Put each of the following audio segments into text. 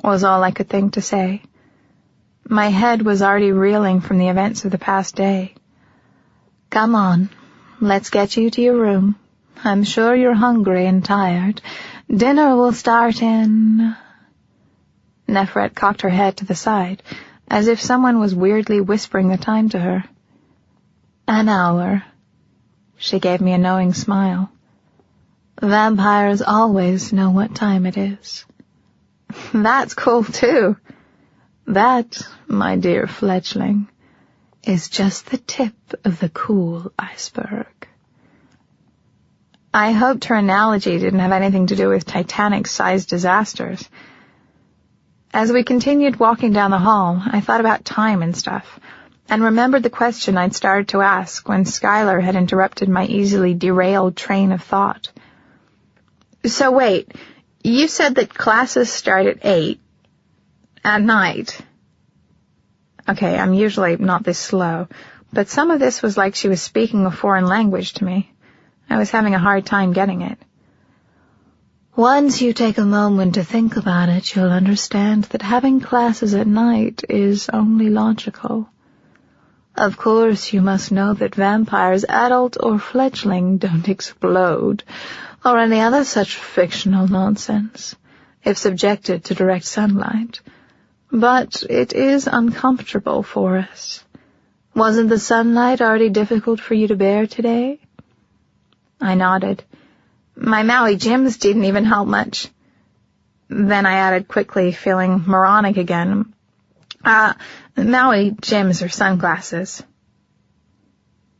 was all I could think to say. My head was already reeling from the events of the past day. "Come on, let's get you to your room. I'm sure you're hungry and tired. Dinner will start in—" Nefret cocked her head to the side, as if someone was weirdly whispering the time to her. "An hour." She gave me a knowing smile. "Vampires always know what time it is." "That's cool, too." "That, my dear fledgling, is just the tip of the cool iceberg." I hoped her analogy didn't have anything to do with Titanic-sized disasters. As we continued walking down the hall, I thought about time and stuff, and remembered the question I'd started to ask when Skylar had interrupted my easily derailed train of thought. "So wait, you said that classes start at 8 at night." Okay, I'm usually not this slow, but some of this was like she was speaking a foreign language to me. I was having a hard time getting it. "Once you take a moment to think about it, you'll understand that having classes at night is only logical. Of course, you must know that vampires, adult or fledgling, don't explode, or any other such fictional nonsense, if subjected to direct sunlight. But it is uncomfortable for us. Wasn't the sunlight already difficult for you to bear today?" I nodded. "My Maui Jims didn't even help much." Then I added quickly, feeling moronic again. Maui Jims are sunglasses."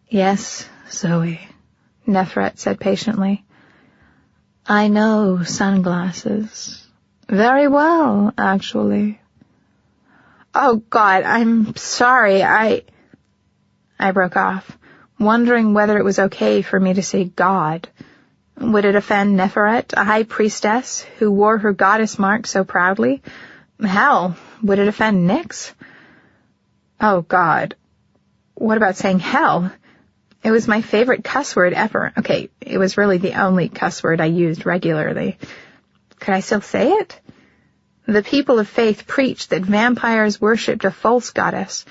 "Yes, Zoe," Nefret said patiently. "I know sunglasses. Very well, actually." "Oh, God, I'm sorry, I broke off, wondering whether it was okay for me to say God. Would it offend Nefret, a high priestess who wore her goddess mark so proudly? Hell, would it offend Nyx? Oh, God. What about saying hell? It was my favorite cuss word ever. Okay, it was really the only cuss word I used regularly. Could I still say it? The people of faith preached that vampires worshipped a false goddess,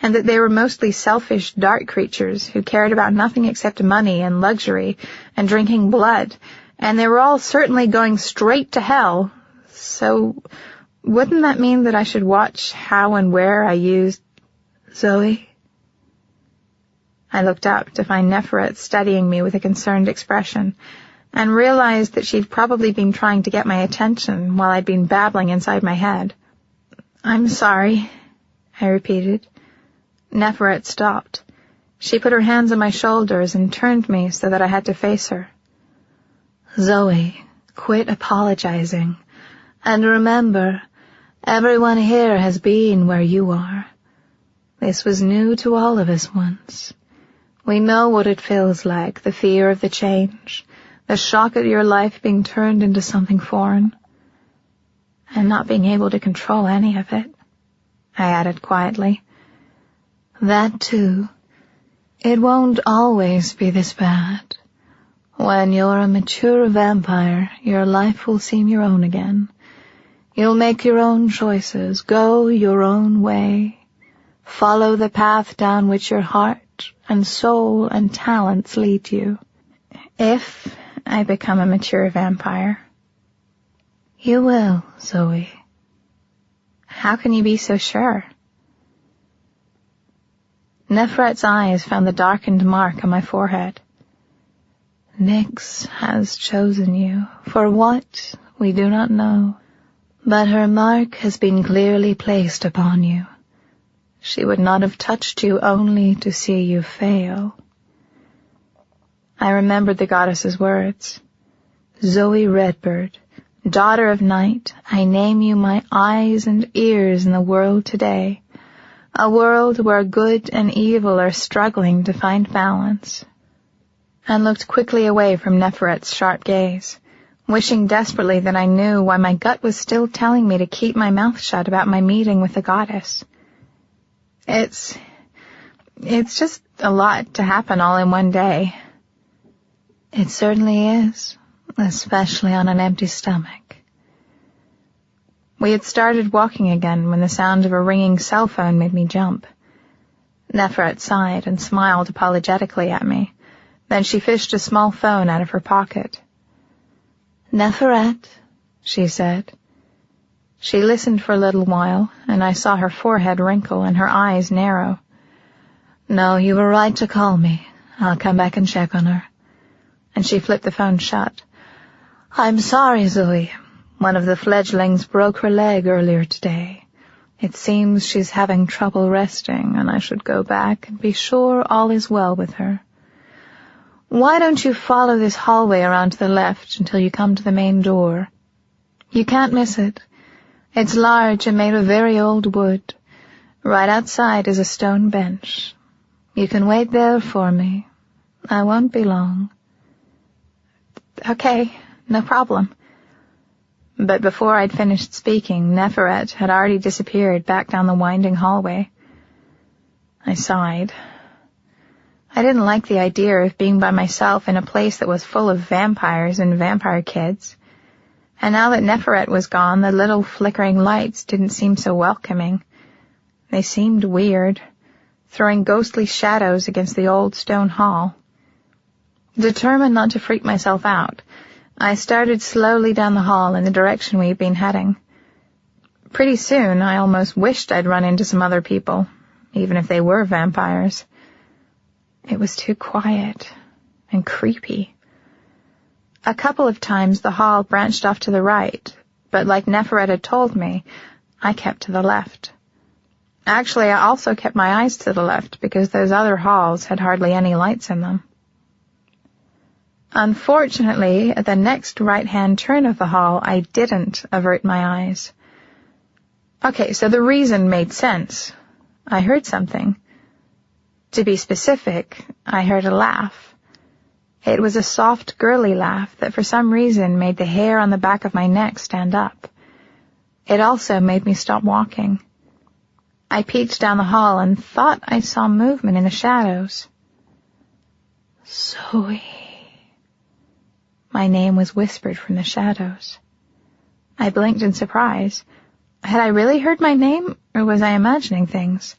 and that they were mostly selfish, dark creatures who cared about nothing except money and luxury and drinking blood, and they were all certainly going straight to hell. So wouldn't that mean that I should watch how and where I used Zoe? I looked up to find Nefret studying me with a concerned expression, and realized that she'd probably been trying to get my attention while I'd been babbling inside my head. "I'm sorry," I repeated. Nefret stopped. She put her hands on my shoulders and turned me so that I had to face her. "Zoe, quit apologizing. And remember, everyone here has been where you are. This was new to all of us once. We know what it feels like, the fear of the change, the shock at your life being turned into something foreign, and not being able to control any of it," I added quietly. "That too. It won't always be this bad. When you're a mature vampire, your life will seem your own again. You'll make your own choices, go your own way, follow the path down which your heart and soul and talents lead you. If I become a mature vampire." "You will, Zoe." "How can you be so sure?" Nefret's eyes found the darkened mark on my forehead. "Nyx has chosen you, for what we do not know, but her mark has been clearly placed upon you. She would not have touched you only to see you fail." I remembered the goddess's words. "Zoe Redbird, daughter of night, I name you my eyes and ears in the world today, a world where good and evil are struggling to find balance," and looked quickly away from Nefret's sharp gaze, wishing desperately that I knew why my gut was still telling me to keep my mouth shut about my meeting with the goddess. It's just a lot to happen all in one day. It certainly is, especially on an empty stomach. We had started walking again when the sound of a ringing cell phone made me jump. Neferet sighed and smiled apologetically at me. Then she fished a small phone out of her pocket. "Neferet," she said. She listened for a little while, and I saw her forehead wrinkle and her eyes narrow. "No, you were right to call me. I'll come back and check on her." And she flipped the phone shut. "I'm sorry, Zoe. One of the fledglings broke her leg earlier today. It seems she's having trouble resting, and I should go back and be sure all is well with her. Why don't you follow this hallway around to the left until you come to the main door? You can't miss it. It's large and made of very old wood. Right outside is a stone bench. You can wait there for me. I won't be long." "Okay, no problem." But before I'd finished speaking, Neferet had already disappeared back down the winding hallway. I sighed. I didn't like the idea of being by myself in a place that was full of vampires and vampire kids. And now that Neferet was gone, the little flickering lights didn't seem so welcoming. They seemed weird, throwing ghostly shadows against the old stone hall. Determined not to freak myself out, I started slowly down the hall in the direction we'd been heading. Pretty soon, I almost wished I'd run into some other people, even if they were vampires. It was too quiet and creepy. A couple of times the hall branched off to the right, but like Neferet had told me, I kept to the left. Actually, I also kept my eyes to the left because those other halls had hardly any lights in them. Unfortunately, at the next right-hand turn of the hall, I didn't avert my eyes. Okay, so the reason made sense. I heard something. To be specific, I heard a laugh. It was a soft, girly laugh that for some reason made the hair on the back of my neck stand up. It also made me stop walking. I peeked down the hall and thought I saw movement in the shadows. Zoe. My name was whispered from the shadows. I blinked in surprise. Had I really heard my name, or was I imagining things?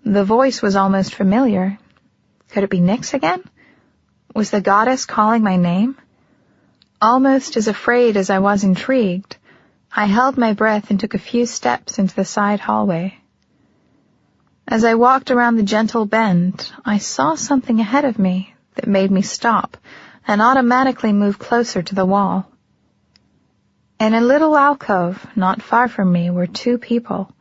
The voice was almost familiar. Could it be Nyx again? Was the goddess calling my name? Almost as afraid as I was intrigued, I held my breath and took a few steps into the side hallway. As I walked around the gentle bend, I saw something ahead of me that made me stop and automatically move closer to the wall. In a little alcove not far from me were two people.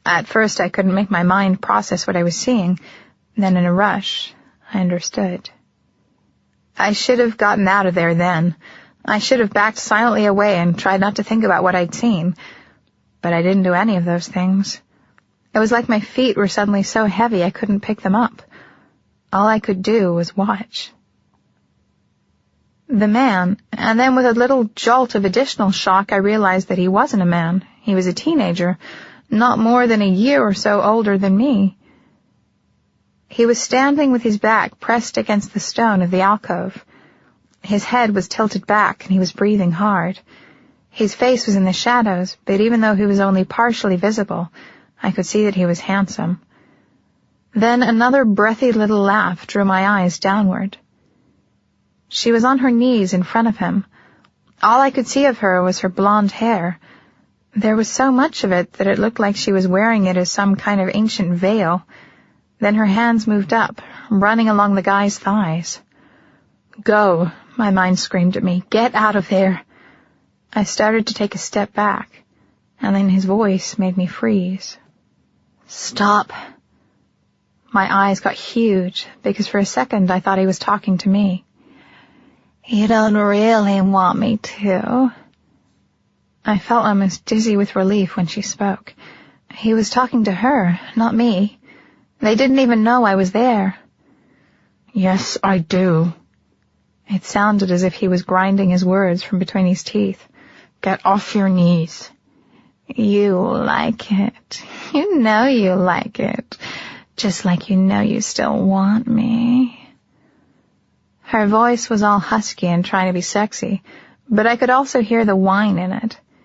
At first I couldn't make my mind process what I was seeing. Then in a rush, I understood. I should have gotten out of there then. I should have backed silently away and tried not to think about what I'd seen. But I didn't do any of those things. It was like my feet were suddenly so heavy I couldn't pick them up. All I could do was watch. The man, and then with a little jolt of additional shock I realized that he wasn't a man. He was a teenager, not more than a year or so older than me. He was standing with his back pressed against the stone of the alcove. His head was tilted back and he was breathing hard. His face was in the shadows, but even though he was only partially visible, I could see that he was handsome. Then another breathy little laugh drew my eyes downward. She was on her knees in front of him. All I could see of her was her blonde hair. There was so much of it that it looked like she was wearing it as some kind of ancient veil. Then her hands moved up, running along the guy's thighs. "Go," my mind screamed at me. "Get out of there." I started to take a step back, and then his voice made me freeze. "Stop." My eyes got huge, because for a second I thought he was talking to me. "You don't really want me to." I felt almost dizzy with relief when she spoke. He was talking to her, not me. They didn't even know I was there. "Yes, I do." It sounded as if he was grinding his words from between his teeth. "Get off your knees." "You like it. You know you like it. Just like you know you still want me." Her voice was all husky and trying to be sexy, but I could also hear the whine in it.